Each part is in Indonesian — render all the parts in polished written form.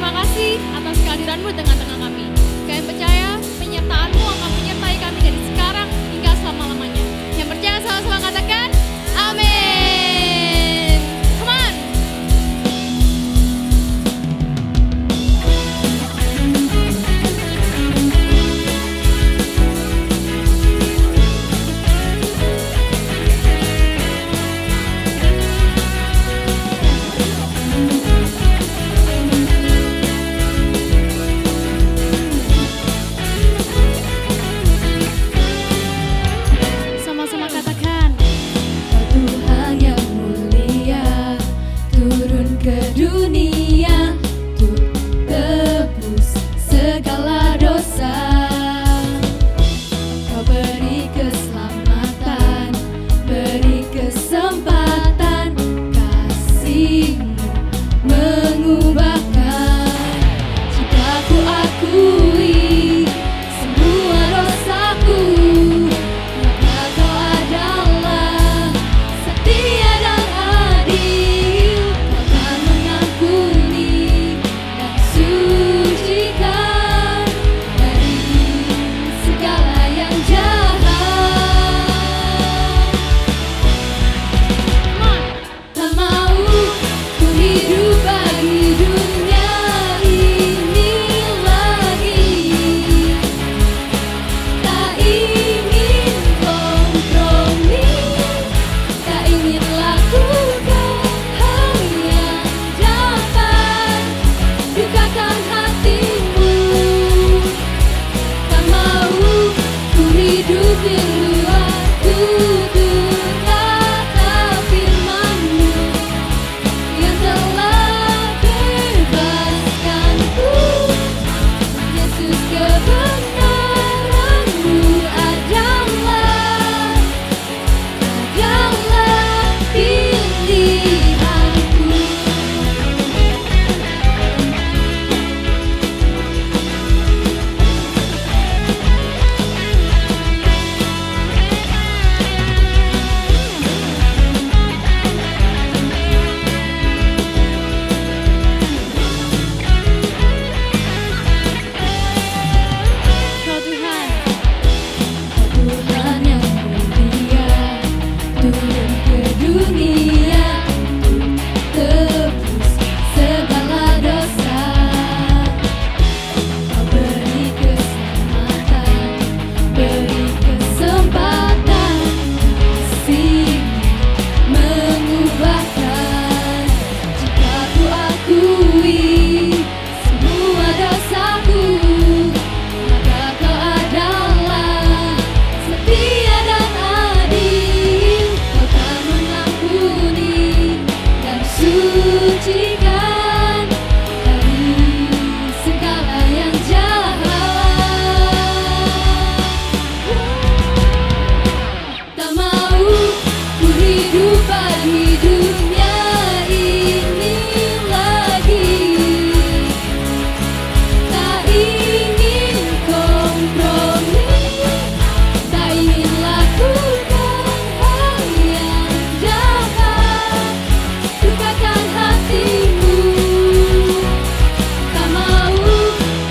terima kasih atas kehadiran-Mu di tengah-tengah kami. Kami percaya penyertaan-Mu akan menyertai kami dari sekarang hingga selama-lamanya. Yang percaya sama-sama katakan, amin. Come on. Sama-sama katakan, Kau Tuhan yang mulia, turun ke dunia untuk tebus segala dosa. Kau beri keselamatan, beri kesempatan, kasih-Mu mengubahkan. Jika ku akui semua dosaku, maka Kau adalah setia dan adil. Kau akan mengampuni dan sucikan dari segala yang jahat. come on. Tak mau ku hidup bagi dunia ini lagi. Tak ingin kompromi, tak ingin lakukan hal yang dapat dukakan hati-Mu. Tak mau ku hidup di luar tutur kata firman-Mu yang telah bebaskanku. Yesus, kebenaran-Mu adalah pilihanku. Kau Tuhan, Tuhan yang mulia, turun ke dunia untuk tebus segala dosa. Kau beri keselamatan, beri kesempatan, kasih-Mu mengubahkan. Jika ku akui semua dosaku, maka Kau adalah setia dan adil. Kau akan mengampuni dan sucikan dari segala yang jahat. Tak mau ku hidup bagi dunia ini lagi. Tak ingin kompromi, tak ingin lakukan hal yang dapat dukakan hati-Mu. Tak mau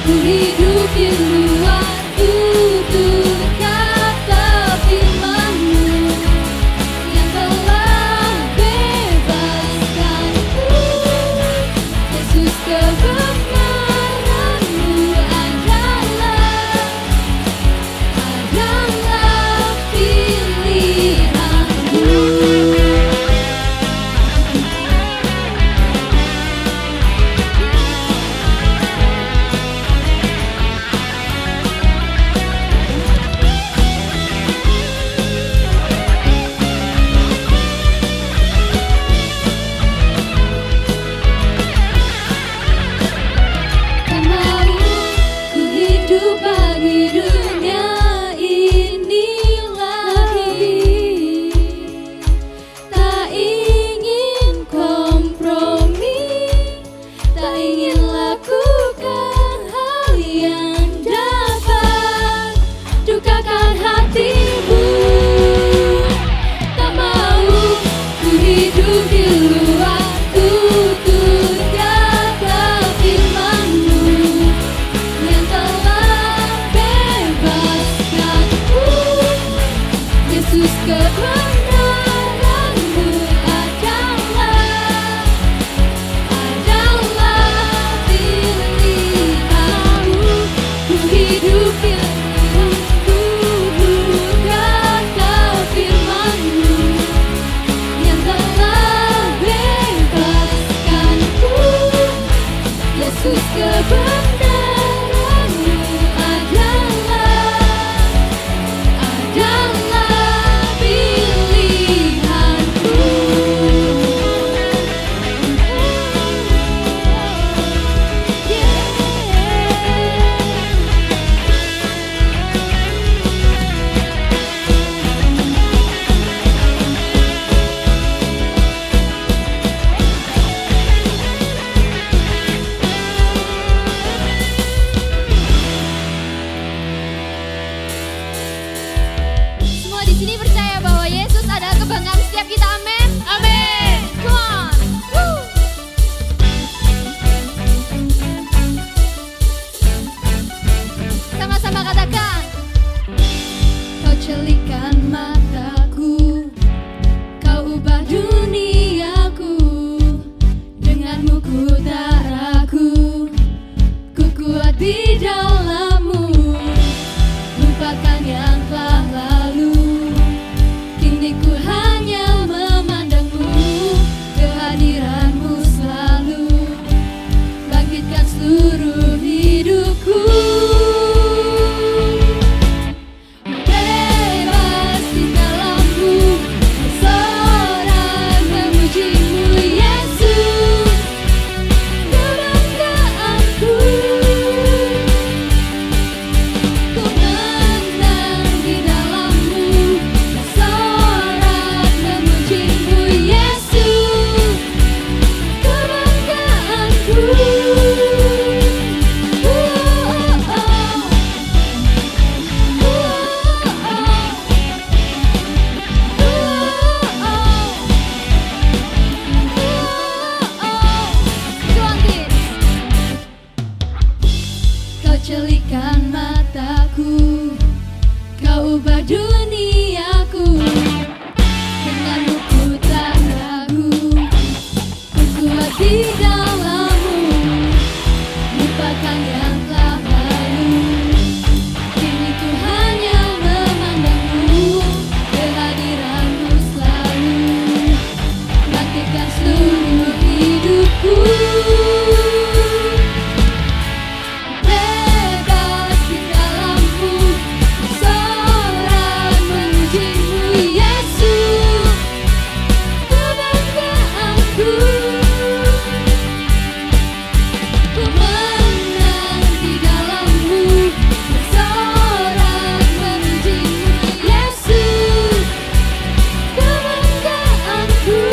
ku hidup di luar tutur kata firman-Mu yang telah bebaskanku. Yesus, kebenaran-Mu adalah pilihanku. Tak mau ku hidup bagi dunia ini lagi. Tak ingin kompromi, tak ingin lakukan hal yang dapat dukakan hati-Mu. Tak mau ku hidup di luar tutur kata firman-Mu Yesus kebenaranmu adalah pilihanku. Ku hidup pilihanku berkata firman-Mu yang telah bebaskanku. Yesus kebenaranmu adalah pilihanku. Semua di sini percaya bahwa Yesus adalah kebanggaan setiap kita, amin. Amin. Come on. Woo. Sama-sama katakan. Kau celikan mataku, kau ubah duniaku. Denganmu ku tak ragu, ku kuat di dalam-Mu. Lupakan yang telah lalu, kini ku hanya memandang-Mu. Kehadiran-Mu selalu bangkitkan seluruh hidupku. Bebas di dalam-Mu, bersorak memuji-Mu Yesus, kebanggaanku. Ku menang di dalam-Mu, bersorak memuji-Mu Yesus, kebanggaanku. Kau celikan mataku, kau ubah duniaku. Denganmu ku tak ragu, ku kuat di dalam-Mu. Lupakan yang telah lalu, kini ku hanya memandang-Mu. Kehadiran-Mu selalu bangkitkan seluruh hidupku. Bebas di dalam-Mu, bersorak memuji-Mu Yesus, kebanggaanku. Ku menang di dalam-Mu, bersorak memuji-Mu Yesus, kebanggaanku.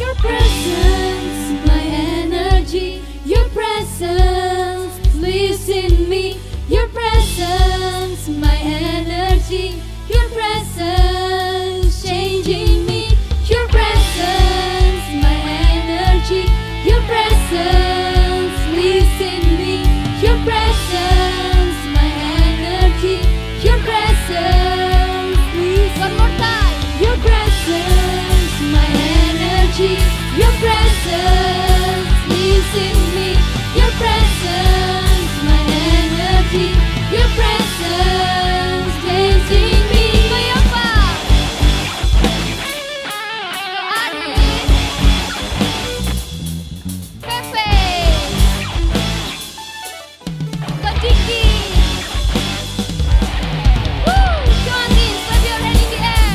Your presence, my energy. Your presence lives in me. Your presence, my energy. Your presence changing me. Your presence, my energy. Your presence lives in me. Your presence, my energy. Your presence lives. One more time. Your presence, my energy. Your presence lives in me. Your presence, my energy. Your presence lives in me. Meyapa. Adit. Pepe. Kak Diki. Woo! Come on, teens, clap your hand in the air.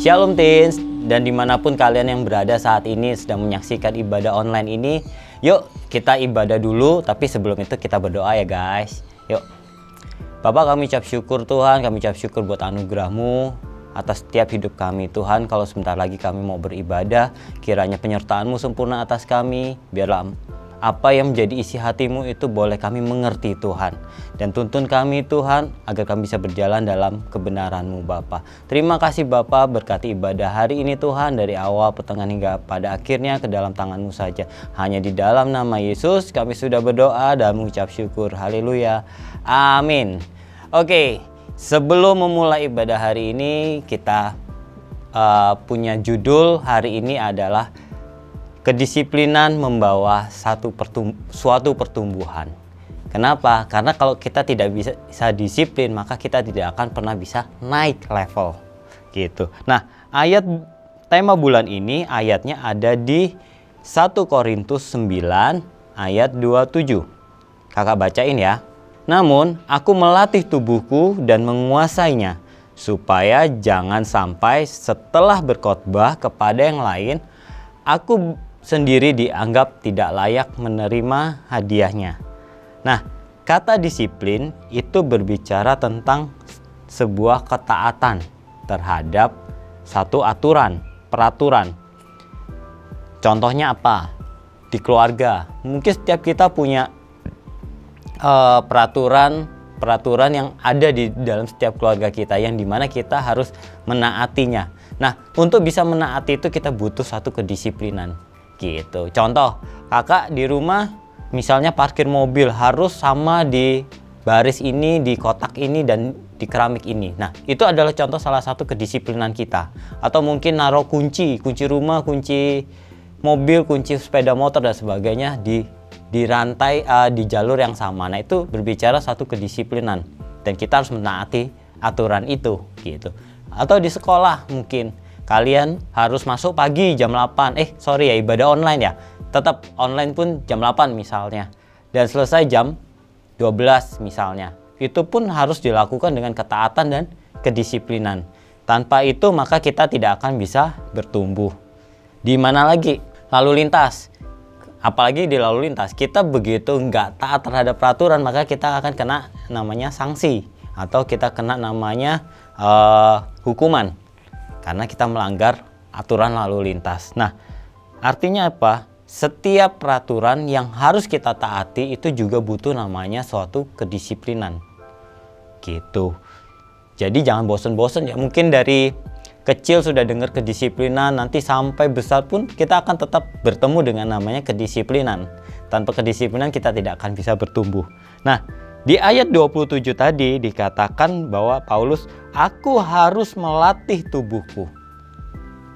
Shalom Teens, dan dimanapun kalian yang berada saat ini sedang menyaksikan ibadah online ini, yuk kita ibadah dulu, tapi sebelum itu kita berdoa ya guys. Yuk. Bapak, kami ucap syukur Tuhan, kami ucap syukur buat anugerah-Mu atas setiap hidup kami Tuhan. Kalau sebentar lagi kami mau beribadah, kiranya penyertaan-Mu sempurna atas kami. Biarlah apa yang menjadi isi hati-Mu itu boleh kami mengerti Tuhan. Dan tuntun kami Tuhan agar kami bisa berjalan dalam kebenaran-Mu Bapa. Terima kasih Bapa, berkati ibadah hari ini Tuhan, dari awal, pertengahan hingga pada akhirnya ke dalam tangan-Mu saja. Hanya di dalam nama Yesus kami sudah berdoa dan mengucap syukur. Haleluya. Amin. Oke, sebelum memulai ibadah hari ini, kita punya judul hari ini adalah kedisiplinan membawa suatu pertumbuhan. Kenapa? Karena kalau kita tidak bisa disiplin, maka kita tidak akan pernah bisa naik level. Gitu. Nah, tema bulan ini ayatnya ada di 1 Korintus 9 ayat 27. Kakak bacain ya. Namun, aku melatih tubuhku dan menguasainya, supaya jangan sampai setelah berkhotbah kepada yang lain, aku sendiri dianggap tidak layak menerima hadiahnya. Nah, kata disiplin itu berbicara tentang sebuah ketaatan terhadap satu peraturan. Contohnya apa? Di keluarga, mungkin setiap kita punya peraturan yang ada di dalam setiap keluarga kita, yang dimana kita harus menaatinya. Nah, untuk bisa menaati itu kita butuh satu kedisiplinan gitu. Contoh, kakak di rumah misalnya parkir mobil harus sama di baris ini, di kotak ini, dan di keramik ini. Nah, itu adalah contoh salah satu kedisiplinan kita. Atau mungkin naruh kunci rumah, kunci mobil, kunci sepeda motor dan sebagainya di rantai, di jalur yang sama. Nah, itu berbicara satu kedisiplinan dan kita harus menaati aturan itu gitu. Atau di sekolah, mungkin kalian harus masuk pagi jam 8. Ibadah online ya. Tetap online pun jam 8 misalnya. Dan selesai jam 12 misalnya. Itu pun harus dilakukan dengan ketaatan dan kedisiplinan. Tanpa itu maka kita tidak akan bisa bertumbuh. Di mana lagi? Lalu lintas. Apalagi di lalu lintas, kita begitu nggak taat terhadap peraturan, maka kita akan kena namanya sanksi. Atau kita kena namanya hukuman. Karena kita melanggar aturan lalu lintas. Nah, artinya apa? Setiap peraturan yang harus kita taati itu juga butuh namanya suatu kedisiplinan. Gitu. Jadi jangan bosan-bosan ya. Mungkin dari kecil sudah dengar kedisiplinan, nanti sampai besar pun kita akan tetap bertemu dengan namanya kedisiplinan. Tanpa kedisiplinan kita tidak akan bisa bertumbuh. Nah, di ayat 27 tadi dikatakan bahwa Paulus, aku harus melatih tubuhku.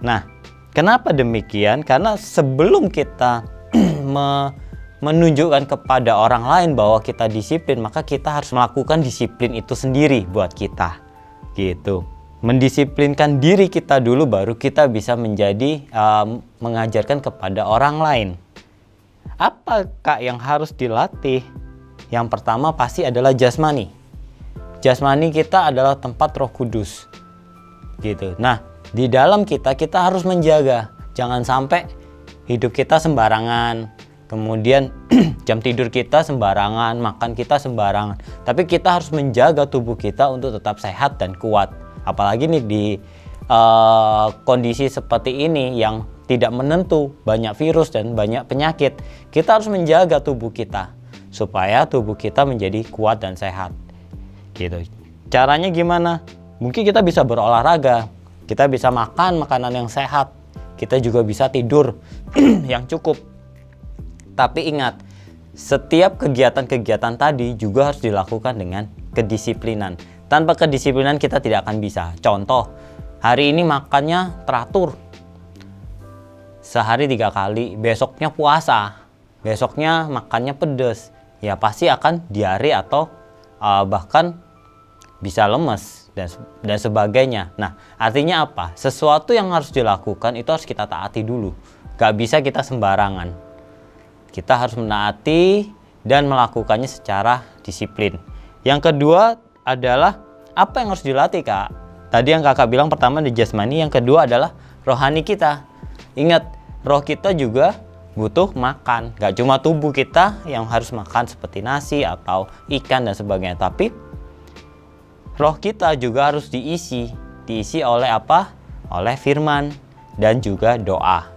Nah, kenapa demikian? Karena sebelum kita menunjukkan kepada orang lain bahwa kita disiplin, maka kita harus melakukan disiplin itu sendiri buat kita. Gitu. Mendisiplinkan diri kita dulu, baru kita bisa menjadi mengajarkan kepada orang lain. Apa Kak yang harus dilatih? Yang pertama pasti adalah jasmani. Jasmani kita adalah tempat Roh Kudus. Gitu. Nah, di dalam kita harus menjaga. Jangan sampai hidup kita sembarangan. Kemudian jam tidur kita sembarangan, makan kita sembarangan. Tapi kita harus menjaga tubuh kita untuk tetap sehat dan kuat. Apalagi nih di kondisi seperti ini yang tidak menentu, banyak virus dan banyak penyakit. Kita harus menjaga tubuh kita supaya tubuh kita menjadi kuat dan sehat. Gitu. Caranya gimana? Mungkin kita bisa berolahraga, kita bisa makan makanan yang sehat, kita juga bisa tidur yang cukup. Tapi ingat, setiap kegiatan-kegiatan tadi juga harus dilakukan dengan kedisiplinan. Tanpa kedisiplinan kita tidak akan bisa. Contoh, hari ini makannya teratur, sehari 3 kali, besoknya puasa, besoknya makannya pedas, ya pasti akan diare atau bahkan bisa lemes dan sebagainya. Nah, artinya apa? Sesuatu yang harus dilakukan itu harus kita taati dulu. Gak bisa kita sembarangan. Kita harus menaati dan melakukannya secara disiplin. Yang kedua adalah apa yang harus dilatih, Kak? tadi yang kakak bilang pertama di jasmani, yang kedua adalah rohani kita. Ingat, roh kita juga butuh makan. Gak cuma tubuh kita yang harus makan seperti nasi atau ikan dan sebagainya, tapi roh kita juga harus diisi oleh apa? Oleh firman dan juga doa.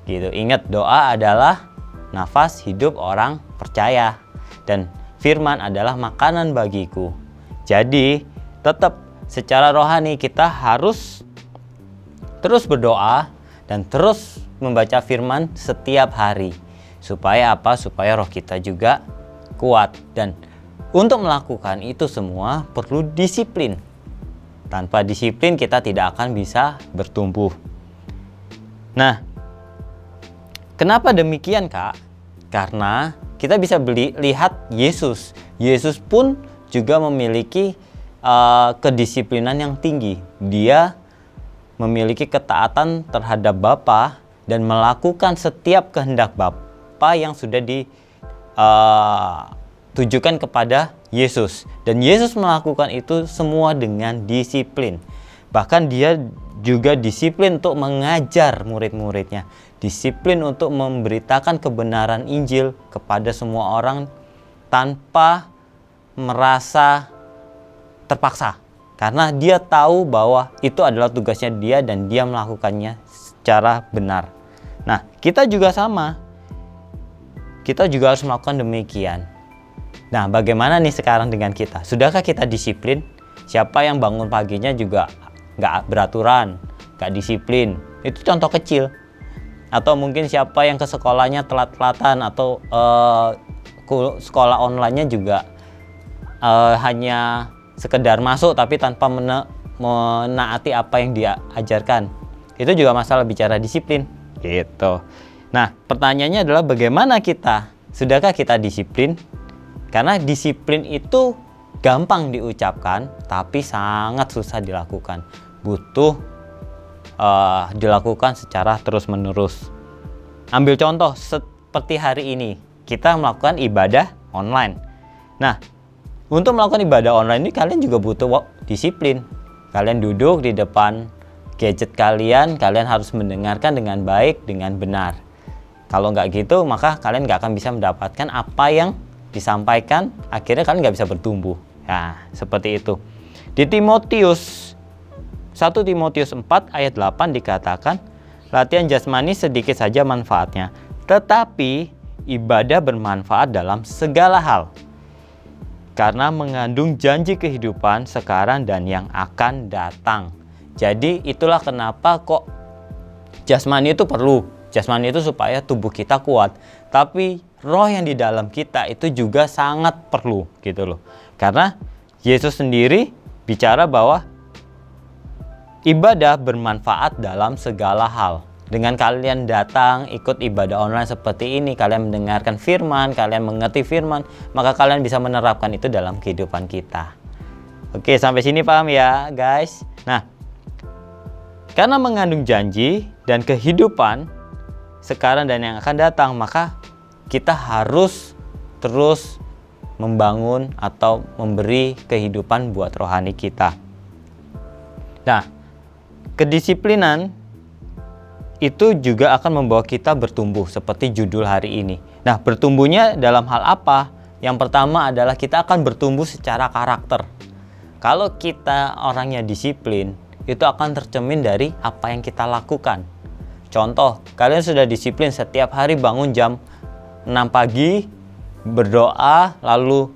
Gitu. Ingat, doa adalah nafas hidup orang percaya dan firman adalah makanan bagiku. Jadi, tetap secara rohani kita harus terus berdoa dan terus membaca firman setiap hari. Supaya apa? Supaya roh kita juga kuat. Dan untuk melakukan itu semua perlu disiplin. Tanpa disiplin kita tidak akan bisa bertumbuh. Nah, kenapa demikian, Kak? Karena kita bisa lihat Yesus. Yesus pun juga memiliki kedisiplinan yang tinggi. Dia memiliki ketaatan terhadap Bapa dan melakukan setiap kehendak Bapa yang sudah ditujukan kepada Yesus. Dan Yesus melakukan itu semua dengan disiplin. Bahkan dia juga disiplin untuk mengajar murid-muridnya. Disiplin untuk memberitakan kebenaran Injil kepada semua orang tanpa merasa terpaksa. Karena dia tahu bahwa itu adalah tugasnya dia dan dia melakukannya secara benar. Nah, kita juga sama. Kita juga harus melakukan demikian. Nah, bagaimana nih sekarang dengan kita? Sudahkah kita disiplin? Siapa yang bangun paginya juga nggak beraturan, nggak disiplin? Itu contoh kecil. Atau mungkin siapa yang ke sekolahnya telat-telatan atau sekolah online-nya juga hanya sekedar masuk tapi tanpa menaati apa yang dia ajarkan. Itu juga masalah bicara disiplin gitu. Nah, pertanyaannya adalah bagaimana kita? Sudahkah kita disiplin? Karena disiplin itu gampang diucapkan tapi sangat susah dilakukan. Butuh dilakukan secara terus-menerus. Ambil contoh seperti hari ini kita melakukan ibadah online. Nah, untuk melakukan ibadah online ini kalian juga butuh disiplin. Kalian duduk di depan gadget kalian harus mendengarkan dengan baik, dengan benar. Kalau nggak gitu, maka kalian nggak akan bisa mendapatkan apa yang disampaikan. Akhirnya kalian nggak bisa bertumbuh. Nah, seperti itu. Di 1 Timotius 4 ayat 8 dikatakan, latihan jasmani sedikit saja manfaatnya, tetapi ibadah bermanfaat dalam segala hal. Karena mengandung janji kehidupan sekarang dan yang akan datang. Jadi itulah kenapa kok jasmani itu perlu. Jasmani itu supaya tubuh kita kuat. Tapi roh yang di dalam kita itu juga sangat perlu gitu loh. Karena Yesus sendiri bicara bahwa ibadah bermanfaat dalam segala hal. Dengan kalian datang ikut ibadah online seperti ini, kalian mendengarkan firman, kalian mengerti firman, maka kalian bisa menerapkan itu dalam kehidupan kita. Oke, sampai sini paham ya guys? Nah, karena mengandung janji dan kehidupan sekarang dan yang akan datang, maka kita harus terus membangun atau memberi kehidupan buat rohani kita. Nah, kedisiplinan itu juga akan membawa kita bertumbuh seperti judul hari ini. Nah, bertumbuhnya dalam hal apa? Yang pertama adalah kita akan bertumbuh secara karakter. Kalau kita orangnya disiplin, itu akan tercermin dari apa yang kita lakukan. Contoh, kalian sudah disiplin setiap hari bangun jam 6 pagi, berdoa, lalu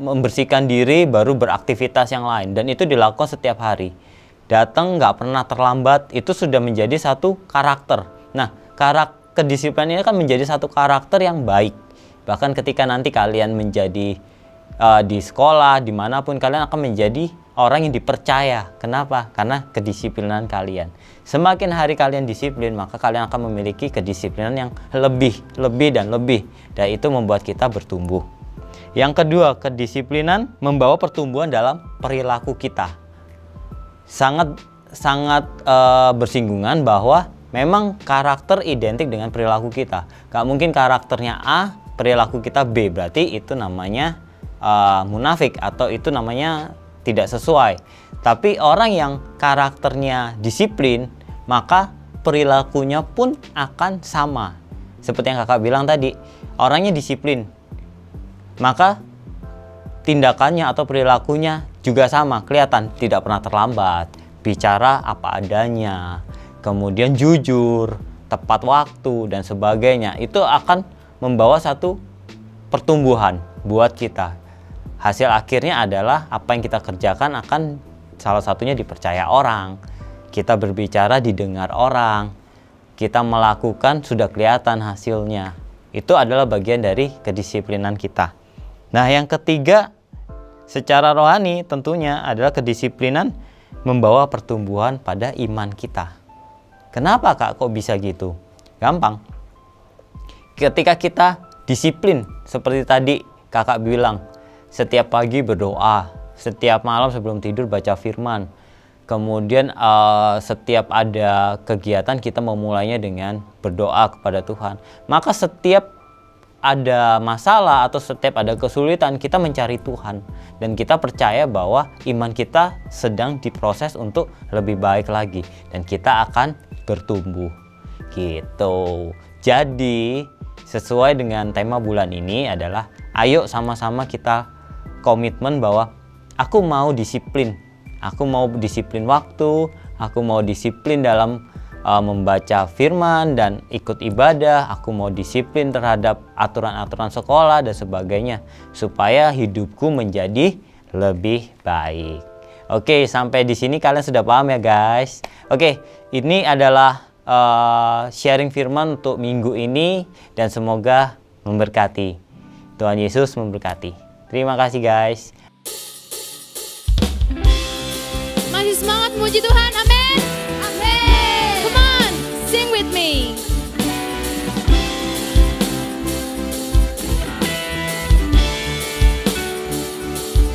membersihkan diri, baru beraktivitas yang lain. Dan itu dilakukan setiap hari. Datang nggak pernah terlambat, itu sudah menjadi satu karakter. Nah, kedisiplinan ini kan menjadi satu karakter yang baik. Bahkan ketika nanti kalian menjadi di sekolah, dimanapun kalian akan menjadi orang yang dipercaya. Kenapa? Karena kedisiplinan kalian. Semakin hari kalian disiplin, maka kalian akan memiliki kedisiplinan yang lebih dan lebih. Dan itu membuat kita bertumbuh. Yang kedua, kedisiplinan membawa pertumbuhan dalam perilaku kita. Sangat bersinggungan bahwa memang karakter identik dengan perilaku kita. Gak mungkin karakternya A, perilaku kita B. Berarti itu namanya munafik atau itu namanya tidak sesuai. Tapi orang yang karakternya disiplin, maka perilakunya pun akan sama. Seperti yang kakak bilang tadi, orangnya disiplin, maka tindakannya atau perilakunya juga sama, kelihatan tidak pernah terlambat, bicara apa adanya, kemudian jujur, tepat waktu dan sebagainya. Itu akan membawa satu pertumbuhan buat kita. Hasil akhirnya adalah apa yang kita kerjakan akan salah satunya dipercaya orang. Kita berbicara didengar orang. Kita melakukan sudah kelihatan hasilnya. Itu adalah bagian dari kedisiplinan kita. Nah, yang ketiga secara rohani tentunya adalah kedisiplinan membawa pertumbuhan pada iman kita. Kenapa kak kok bisa gitu? Gampang. Ketika kita disiplin seperti tadi kakak bilang, setiap pagi berdoa, setiap malam sebelum tidur baca firman, kemudian setiap ada kegiatan kita memulainya dengan berdoa kepada Tuhan, maka setiap ada masalah atau setiap ada kesulitan kita mencari Tuhan, dan kita percaya bahwa iman kita sedang diproses untuk lebih baik lagi dan kita akan bertumbuh gitu. Jadi sesuai dengan tema bulan ini adalah ayo sama-sama kita komitmen bahwa aku mau disiplin. Aku mau disiplin waktu, aku mau disiplin dalam membaca firman dan ikut ibadah, aku mau disiplin terhadap aturan-aturan sekolah dan sebagainya, supaya hidupku menjadi lebih baik. Oke, sampai di sini kalian sudah paham ya guys. Oke, ini adalah sharing firman untuk minggu ini dan semoga memberkati. Tuhan Yesus memberkati. Terima kasih guys. Masih semangat memuji Tuhan, amin. Amin. Come on, sing with me.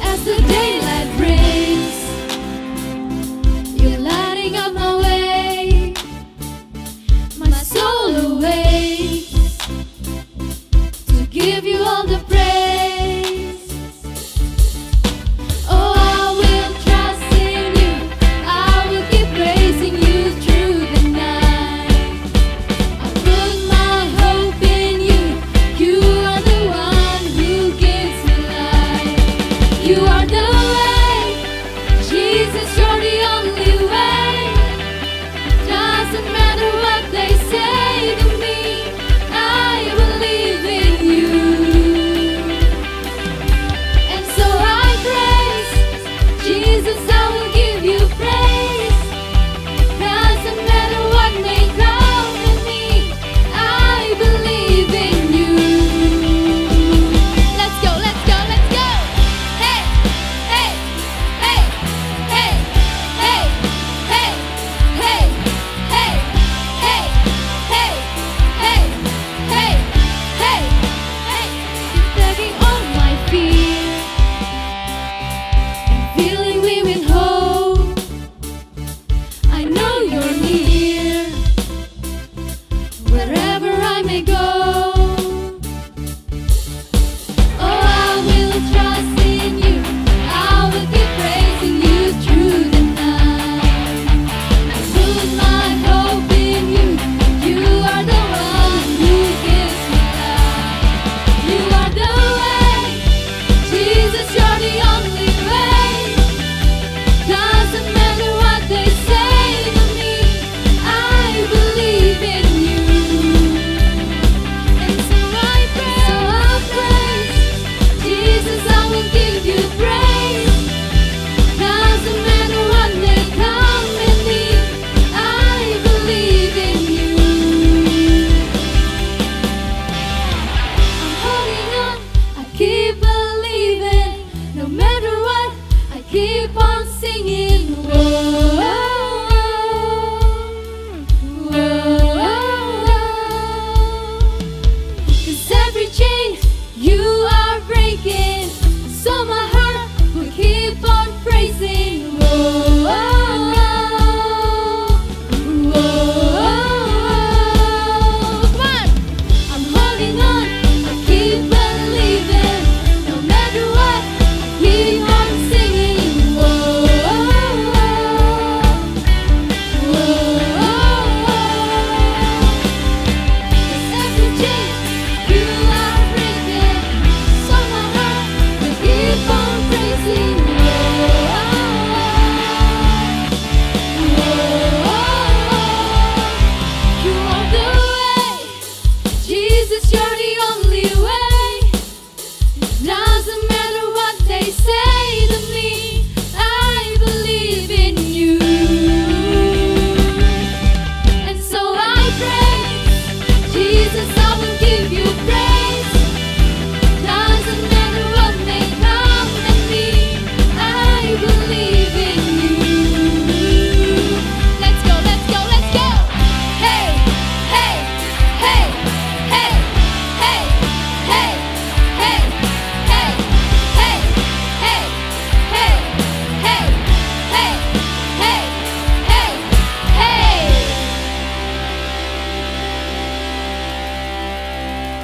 As the daylight breaks, you're lighting up my way. My soul awakes to give you all the praise. Oh, I will trust in you. I will give praise.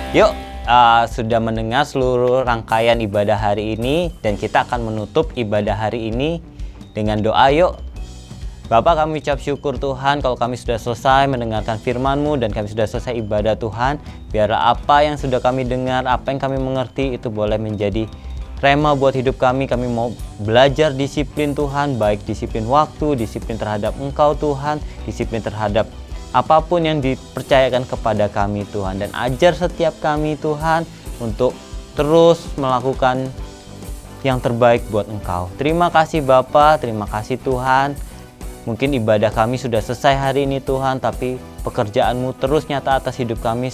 Yuk, sudah mendengar seluruh rangkaian ibadah hari ini, dan kita akan menutup ibadah hari ini dengan doa. Yuk. Bapak, kami ucap syukur Tuhan kalau kami sudah selesai mendengarkan firman-Mu dan kami sudah selesai ibadah Tuhan. Biarlah apa yang sudah kami dengar, apa yang kami mengerti itu boleh menjadi rema buat hidup kami. Kami mau belajar disiplin Tuhan, baik disiplin waktu, disiplin terhadap Engkau Tuhan, disiplin terhadap apapun yang dipercayakan kepada kami Tuhan. Dan ajar setiap kami Tuhan untuk terus melakukan yang terbaik buat Engkau. Terima kasih Bapa, terima kasih Tuhan. Mungkin ibadah kami sudah selesai hari ini Tuhan, tapi pekerjaan-Mu terus nyata atas hidup kami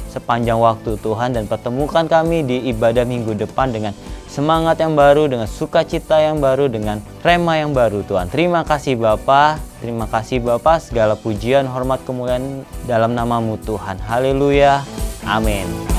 sepanjang waktu Tuhan. Dan pertemukan kami di ibadah minggu depan dengan semangat yang baru, dengan sukacita yang baru, dengan rema yang baru Tuhan. Terima kasih Bapa, terima kasih Bapa. Segala pujian, hormat, kemuliaan dalam nama-Mu Tuhan. Haleluya, amin.